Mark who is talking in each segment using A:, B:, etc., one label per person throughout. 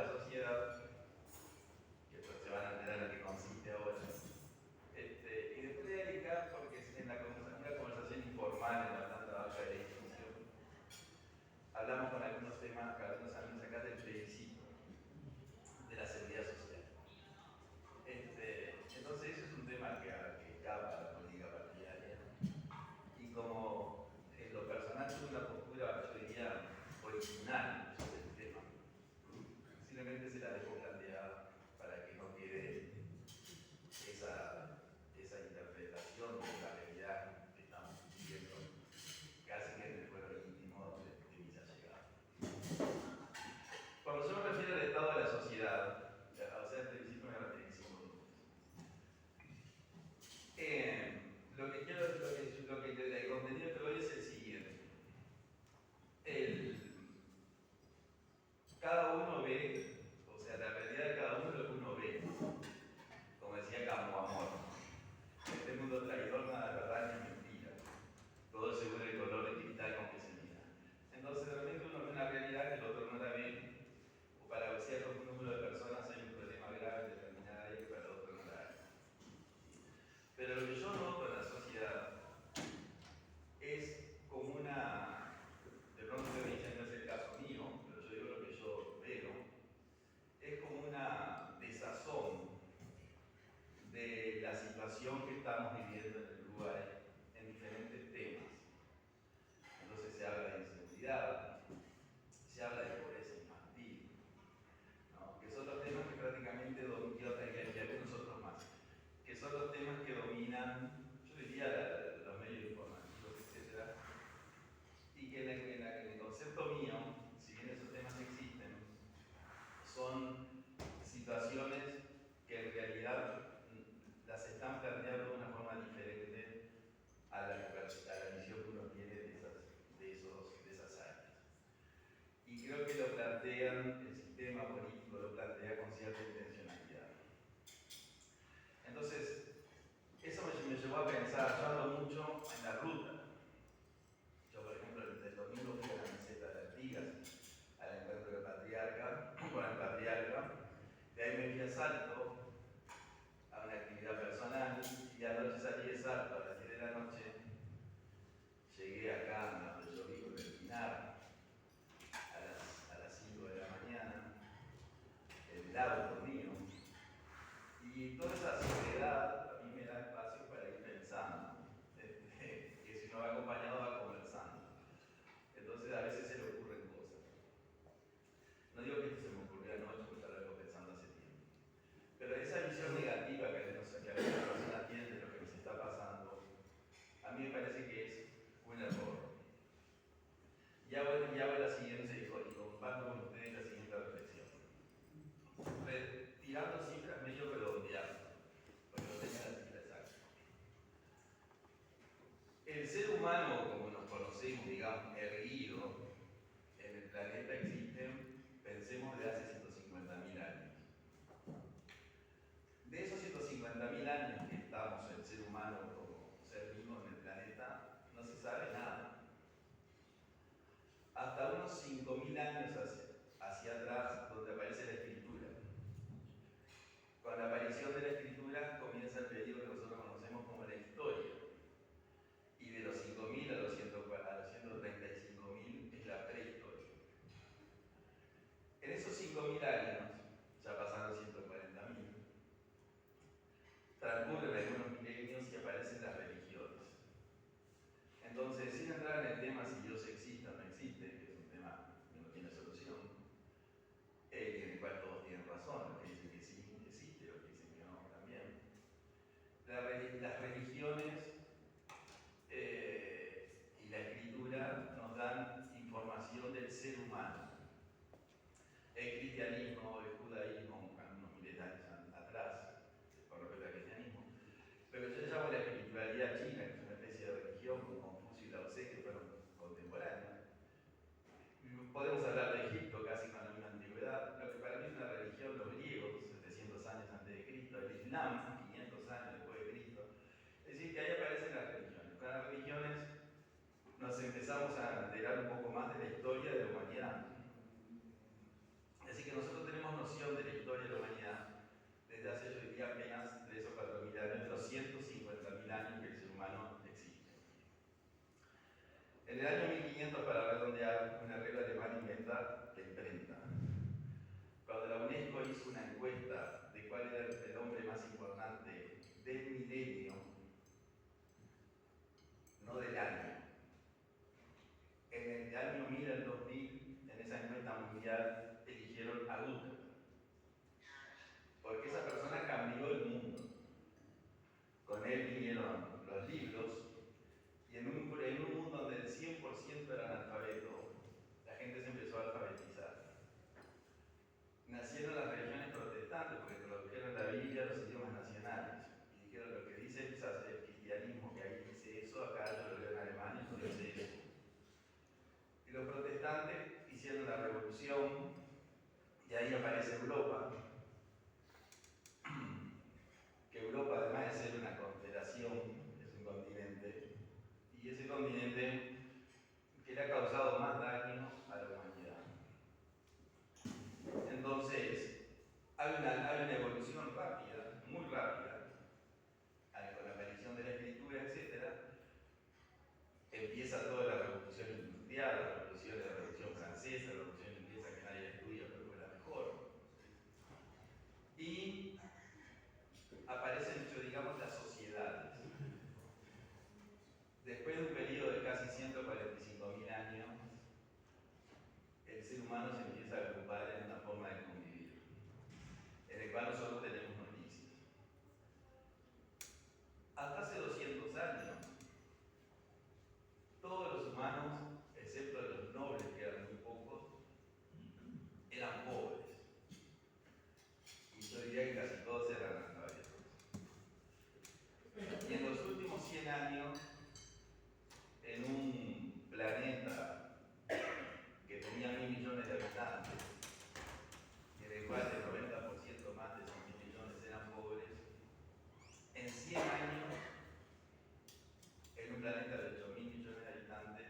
A: la sociedad, que pues se van a enterar en qué consiste ahora. Y después de Erika, porque en una conversación informal en la planta baja del edificio, hablamos con algunos temas, con algunos amigos acá del plebiscito, de la seguridad social. Entonces eso es un tema que escapa a la política partidaria. Y como en lo personal tuve una postura, yo diría, original sobre el tema, simplemente se la dejo planteada para que no quede esa interpretación de la realidad que estamos viviendo casi que en el fuero íntimo de mis allegados. Cuando yo me refiero al estado de la sociedad, o sea, al principio me referí en 5 minutos. El contenido que doy es el siguiente. Cada uno ve, o sea, la realidad de cada uno es lo que uno ve. Como decía Campoamor, en este mundo traidor nada de verdad ni mentira. Todo según el color de cristal con que se mira. Entonces, de repente uno ve una realidad que el otro no la ve, o para cierto número de personas hay un problema grave en determinada área que para el otro no la hay. Pero lo que yo noto en la sociedad es como una, de pronto usted me dice no es el caso mío, pero yo digo lo que yo veo, es como una desazón de la situación que estamos viviendo en el Uruguay en diferentes temas. Entonces se habla de inseguridad, se habla de pobreza infantil, ¿no? Que son los temas que prácticamente dominan, y algunos otros más, que son los temas que dominan, yo diría, los medios informativos, etc. Y que en el concepto mío, si bien esos temas existen, son situaciones que en realidad las están planteando de una forma diferente a la visión que uno tiene de esas áreas. Y creo que lo plantean, el sistema político lo plantea con cierta intencionalidad. Entonces, eso me llevó a pensar, yo ando mucho en la ruta. Yo, por ejemplo, el domingo fui a la meseta de Artigas, al encuentro del patriarca, con el patriarca. De ahí me fui a Salto, a una actividad personal, y anoche salí de Salto a las 10 de la noche. Llegué acá, donde yo vivo, en el Pinar, a las 5 de la mañana, en el auto mío. Y toda esa soledad a mí me da espacio para ir pensando, que si uno va acompañado va conversando. Entonces a veces se le ocurren cosas. No digo que esto se me ocurrió anoche, porque ya lo vengo pensando hace tiempo. Pero esa visión negativa que algunas personas tienen de lo que nos está pasando, a mí me parece que es un error. Y hago la siguiente, y comparto con ustedes la siguiente reflexión. Tirando cifras medio redondeadas, porque no tenía la cifra exacta. El ser humano, como nos conocemos, digamos, erguido, en el planeta existen, pensemos, de hace 150.000 años. De esos 150.000 años que estamos, el ser humano como ser vivo en el planeta, no se sabe nada. Hasta unos 5.000 años hacia atrás, donde aparece la escritura. Con la aparición de la escritura comienza el periodo que nosotros conocemos como la historia. Y de los 5.000 a los 135.000 es la prehistoria. En esos 5.000 años, ya pasaron 140.000, transcurren algunos milenios y aparecen las religiones. Entonces, sin entrar en el tema si Dios existe o no existe, que es un tema que no tiene solución, en el cual todos tienen razón, los que dicen que sí, existe, los que dicen que no, también. Las religiones y la escritura nos dan información del ser humano. El cristianismo, el judaísmo, unos miles de años atrás, con respecto al cristianismo, pero yo llamo la espiritualidad china, que es una especie de religión con Confucio y Lao Tse, que fueron contemporáneos. Podemos hablar de Egipto casi con la misma antigüedad, lo que para mí es una religión, los griegos, 700 años antes de Cristo, el Islam, 500 años después de Cristo. Es decir, que ahí Rutherford, porque esa persona cambió el mundo. Con él vinieron los libros, y en un mundo donde el 100% era analfabeto, la gente se empezó a alfabetizar. Nacieron las religiones protestantes porque tradujeron la Biblia a los idiomas nacionales. Y dijeron, lo que dice el cristianismo, que ahí dice eso, acá yo lo leo en alemán y no dice eso. Y los protestantes hicieron la revolución, y ahí aparece Europa. Que Europa, además de ser una confederación, es un continente, y ese continente que le ha causado más daño a la humanidad. Entonces, hay una evolución rápida, muy rápida, con la aparición de la escritura, etc. Empieza toda la revolución industrial, la revolución francesa, la revolución inglesa, que nadie estudia, pero fue la mejor. Y aparecen, digamos, las sociedades. Después de un periodo de casi 145.000 años, el ser humano se empieza a agrupar en una forma de convivir, en el cual nosotros tenemos noticias. Hasta hace 200 años, todos los humanos, excepto los nobles, que eran muy pocos, eran pobres. Y yo diría que casi todos eran analfabetos. Y en los últimos 100 años, en un planeta que tenía 1.000 millones de habitantes, en el cual el 90% más de esos 1.000 millones eran pobres, en 100 años, en un planeta de 8.000 millones de habitantes,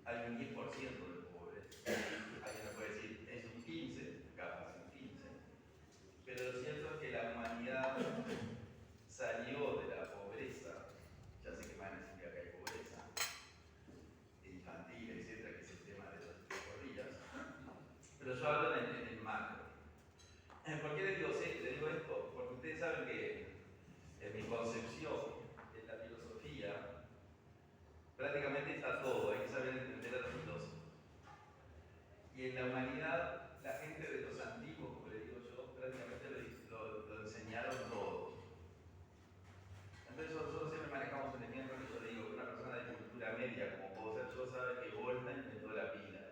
A: hay un 10% de pobres. Alguien me puede decir, es un 15, capaz un 15. Pero lo cierto es que la humanidad salió de la pobreza. Ya sé que van a decir que acá hay pobreza infantil, etcétera, que es el tema de las corrillas. Pero yo hablo en el macro. ¿Por qué les digo esto? Porque ustedes saben que en mi concepción, en la filosofía, prácticamente está todo, hay que saber entender a los filósofos. Y en la humanidad, la gente de los antiguos, como le digo yo, prácticamente lo enseñaron todo. Entonces nosotros siempre manejamos un ejemplo que yo digo, que una persona de cultura media, como puedo ser yo, sabe que Volta inventó la pila.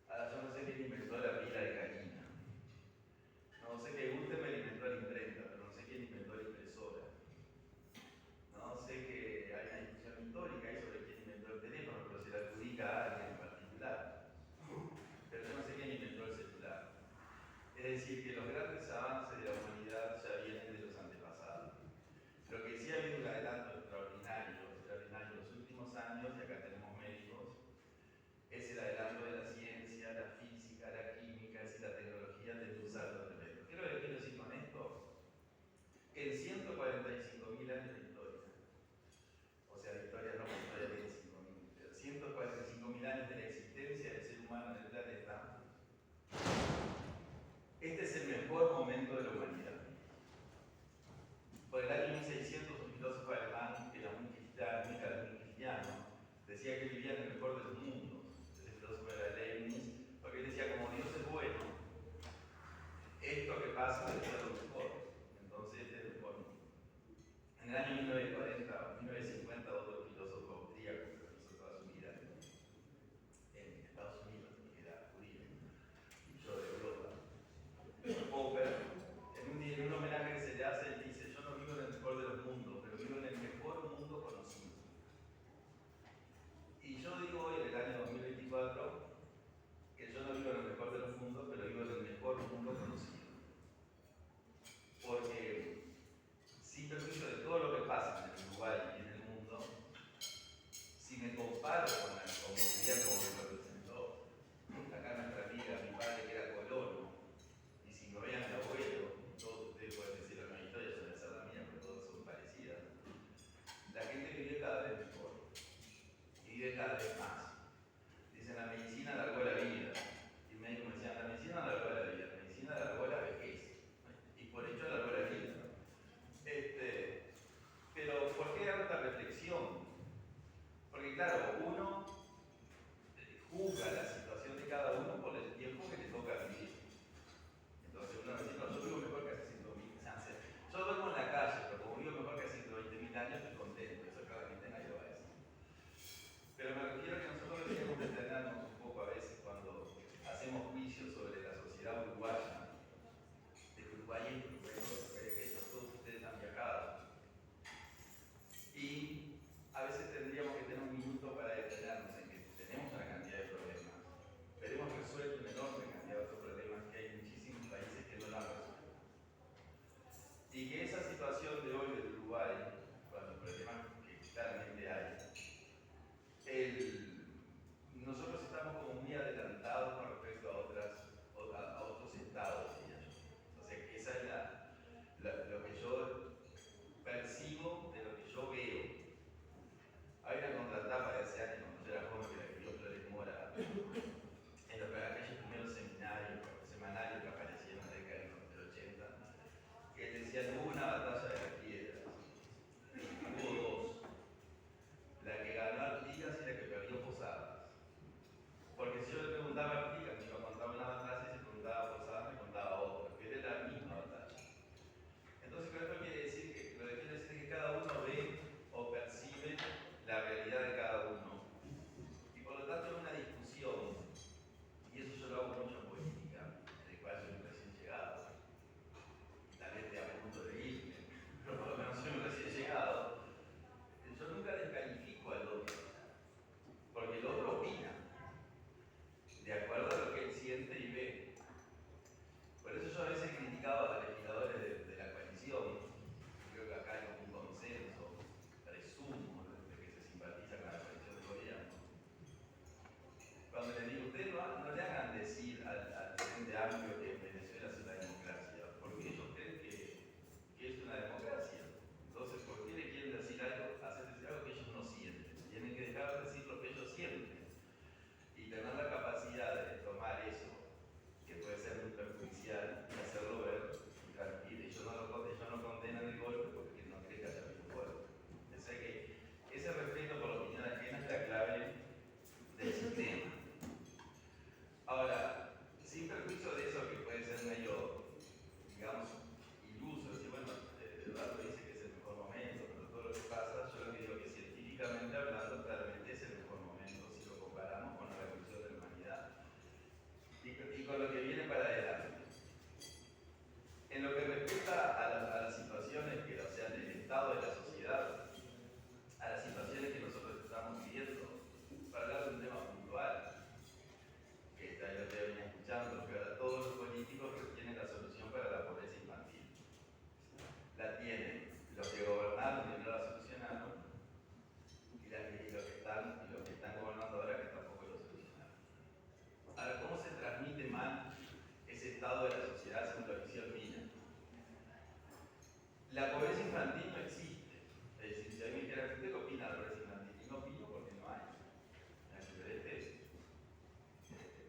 A: Ahora yo no sé quién inventó la pila de gallina. No sé que Gutenberg inventó la imprenta, pero no sé quién inventó la impresora. No sé que hay una discusión histórica ahí sobre quién inventó el teléfono, pero se le adjudica a alguien en particular. Pero yo no sé quién inventó el celular. Es decir, que los grandes avances de la humanidad ya vienen de los antepasados. Lo que sí ha habido un adelanto extraordinario en los últimos años, y acá tenemos médicos, es el adelanto de la ciencia, la física, la química, es decir, la tecnología de usar los elementos. ¿Qué es lo que quiero decir con esto? Que en 145.000 años de historia, o sea, de historia no, historia de 25.000, pero 145.000 años de la existencia del ser humano en el planeta, este es el mejor momento de la humanidad. Por el año 1600, un filósofo alemán que era muy cristiano, decía que vivía en el mejor de los mundos. Ese filósofo era Leibniz, porque él decía, como Dios es bueno, esto que pasa debe ser lo mejor. Entonces, este es el mejor mundo. En el año 1940 o 1950, otro filósofo austríaco que hizo toda su vida en Estados Unidos, que era judío, y yo de Europa, Popper, en un homenaje que se le hace, él dice, yo no vivo en el mejor de los mundos, pero vivo en el mejor mundo conocido. Y yo digo hoy, en el año 2024, que yo no vivo en el mejor de los mundos, pero vivo en el mejor mundo conocido. amplio que en Venezuela es una democracia, porque ellos creen que es una democracia. Entonces, ¿por qué le quieren decir algo, hacer decir algo que ellos no sienten? Tienen que dejar de decir lo que ellos sienten y tener la capacidad de tomar eso, que puede ser muy perjudicial, y hacerlo ver y transmitir. Ellos no condenan el golpe porque no creen que haya habido un golpe. Pensé que ese respeto por la opinión ajena es la clave del sistema. Ahora, sin perjuicio de eso que puede ser medio, digamos, iluso, decir, bueno, Eduardo dice que es el mejor momento, pero todo lo que pasa, yo lo que digo que científicamente hablando, claramente es el mejor momento si lo comparamos con la evolución de la humanidad y con lo que viene para adelante. En lo que respecta a las situaciones que, o sea, del estado de la sociedad, a las situaciones que nosotros estamos viviendo, para hablar de un tema puntual, que yo te venía escuchando, que ahora todos los políticos tienen la solución para la pobreza infantil. La tienen los que gobernaron y no la solucionaron, y los que están gobernando ahora que tampoco lo solucionaron. Ahora, ¿cómo se transmite mal ese estado de la sociedad según la visión mía? La pobreza infantil no existe. Es decir, si a mí me dijera, ¿usted qué opina de la pobreza infantil? Y no opino porque no hay.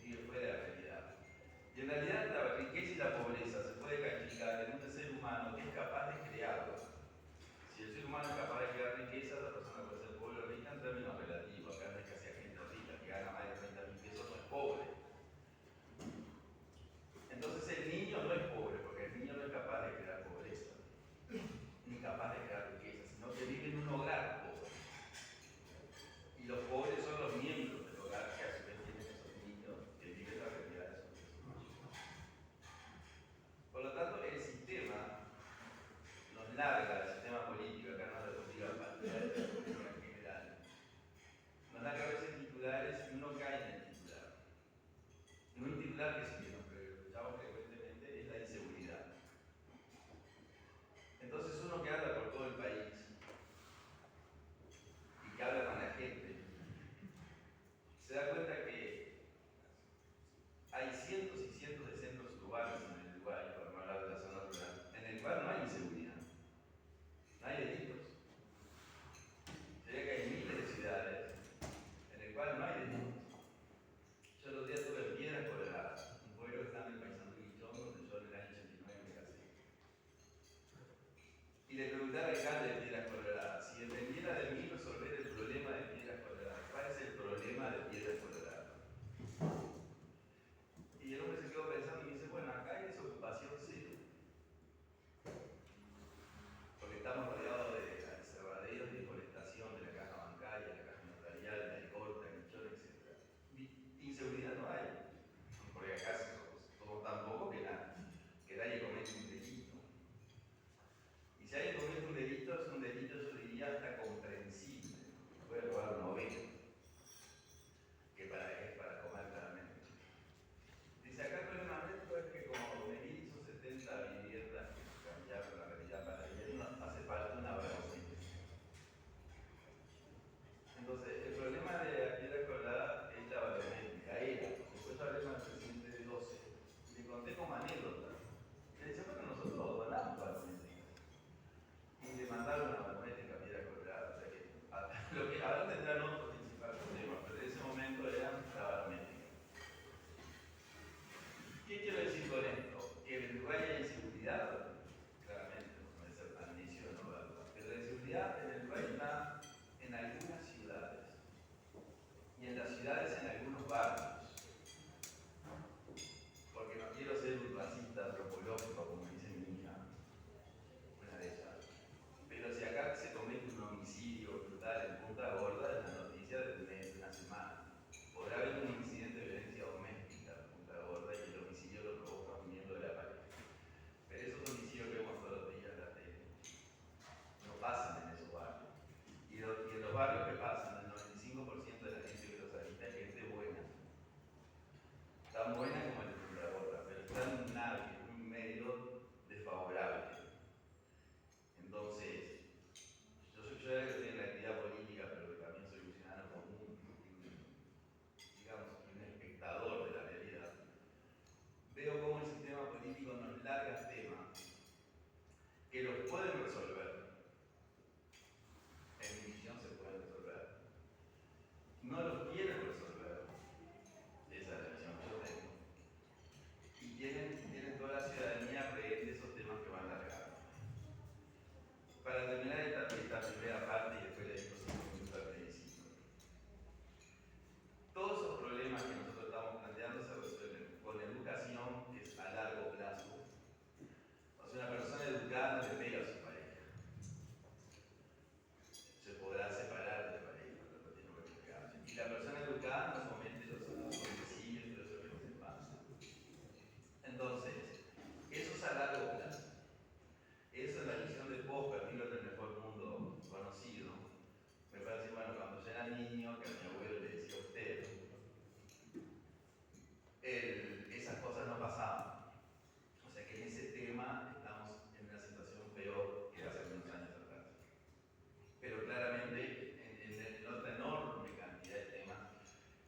A: Vive fuera de la realidad. Y en realidad la riqueza y la pobreza se puede calificar en un ser humano que es capaz de crearlo. Si el ser humano es capaz de crear riqueza, la persona puede ser pobre o rica en términos relativos. Acá no es que sea gente rica que gana más de 30.000 pesos, no es pobre. Entonces el niño no es pobre, porque el niño no es capaz de crear pobreza, ni capaz de crear riqueza, sino que vive en un hogar pobre. Y los pobres son los miembros del hogar que a su vez tienen esos niños que viven la realidad de esos niños. Por lo tanto, el sistema nos larga, el sistema político, acá nos obliga que los pueden resolver. En mi visión se pueden resolver. No los quieren resolver. Esa es la visión que yo tengo. Y tienen toda la ciudadanía rehén de esos temas que van largando. Para terminar esta primera parte, y después le digo 5 minutos al plebiscito. Todos esos problemas que nosotros estamos planteando se resuelven con educación, que es a largo plazo. O sea, una persona educada no le pega a su pareja. Se podrá separar de la pareja, pero no tiene por qué pegarse. Y la persona educada no somete los vecinos y los que se pasa. Entonces, eso es a largo plazo. Esa es la visión de Popper, libro del mejor mundo conocido. Me parece, bueno, cuando yo era niño, que a mi abuelo le decía usted, esas cosas no pasaban. O sea que en ese tema estamos en una situación peor que hace unos años atrás. Pero claramente en otra enorme cantidad de temas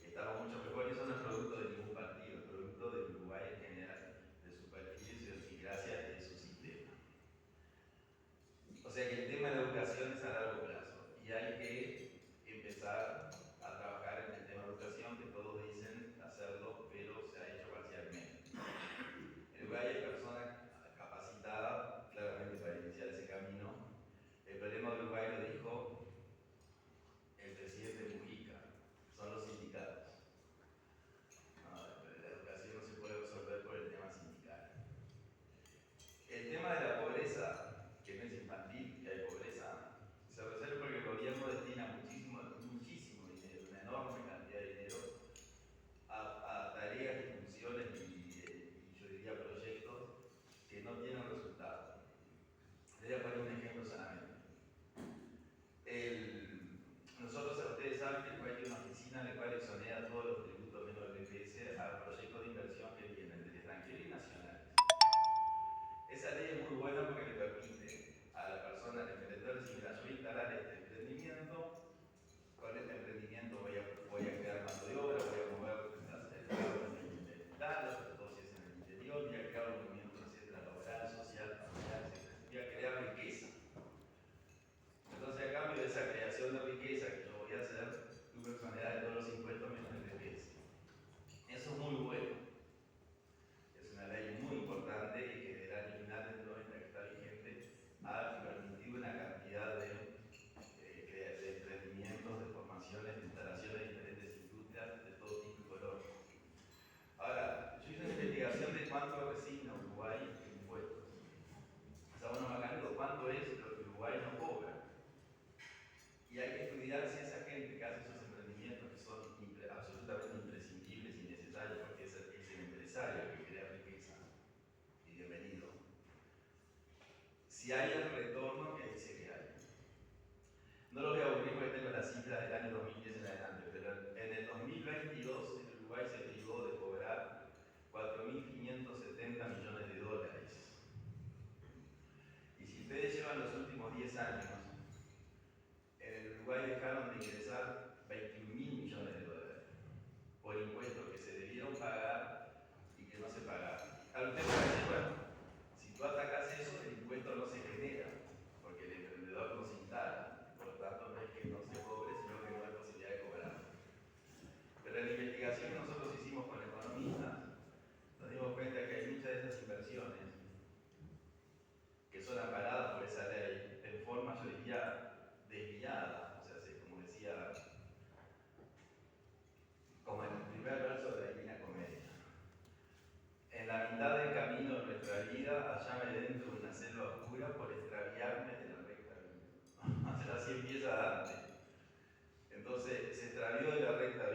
A: estamos mucho mejor, y eso no es producto de ningún partido, es producto del Uruguay en general, de su perfil, de su idiosincrasia y de su sistema. O sea que el tema de la educación es a largo plazo y hay que empezar a trabajar en el tema de educación, que todos dicen hacerlo, pero se ha hecho parcialmente. En Uruguay hay personas capacitadas claramente para iniciar ese camino. El problema de Uruguay lo dijo el presidente Mujica, son los sindicatos. No, la educación no se puede resolver por el tema sindical. El tema de la pobreza, que no es infantil, que hay pobreza, se resuelve porque el gobierno destina muchísimo dinero, una enorme cantidad de dinero, a tareas y funciones y yo diría proyectos que no tienen resultado. Les voy a poner un ejemplo solamente. Nosotros, ustedes saben que el Uruguay tiene una oficina en la cual exonera todos los tributos menos el BPS a proyectos de inversión que vienen del extranjero y nacionales. Esa ley es muy buena porque le permite a la persona, al emprendedor, decir: mira, yo voy a instalar este emprendimiento, con este emprendimiento voy a crear mano de obra, voy a mover el trabajo en los negocios en el interior, voy a crear un movimiento, etcétera, laboral, social, familiar, etcétera. Voy a crear riqueza. Entonces, a cambio de esa creación de riqueza que yo voy a hacer, tú me exoneras de todos los impuestos menos el BPS. Eso es muy bueno. Es una ley muy importante y que deberá eliminar dentro de esta que está vigente, ha permitido una cantidad de emprendimientos, de formaciones, de instalaciones de diferentes industrias de todo tipo y color. Ahora, yo hice una investigación de cuánto resigna Uruguay en impuestos. O sea, bueno, Macanudo, ¿cuánto es lo que Uruguay no cobra? Y hay que estudiar si esa gente que hace esos emprendimientos, que son absolutamente imprescindibles y necesarios, porque es el empresario que crea riqueza, y bienvenido, si hay el retorno que dice que hay. No lo voy a aburrir porque tengo las cifras del año 2010 en adelante, pero en el 2022 el Uruguay se privó de cobrar 4.570 millones de dólares. Y si ustedes llevan los últimos 10 años, en el Uruguay dejaron de ingresar 21.000 millones de dólares por impuestos que se debieron pagar y que no se pagaron. Ahora usted puede decir, bueno, si tú atacas eso, el impuesto no se genera, porque el emprendedor no se instala, por lo tanto no es que no se cobre, sino que no hay posibilidad de cobrar. Pero en la investigación que nosotros hicimos con economistas, nos dimos cuenta que hay muchas de esas inversiones que son amparadas por esa ley en forma, yo diría, desviada, o sea, como decía, como en el primer verso de la Divina Comedia. En la mitad del camino de nuestra vida, halláme dentro de una selva oscura por extraviarme de la recta vida. O sea, así empieza Dante. Entonces, se extravió de la recta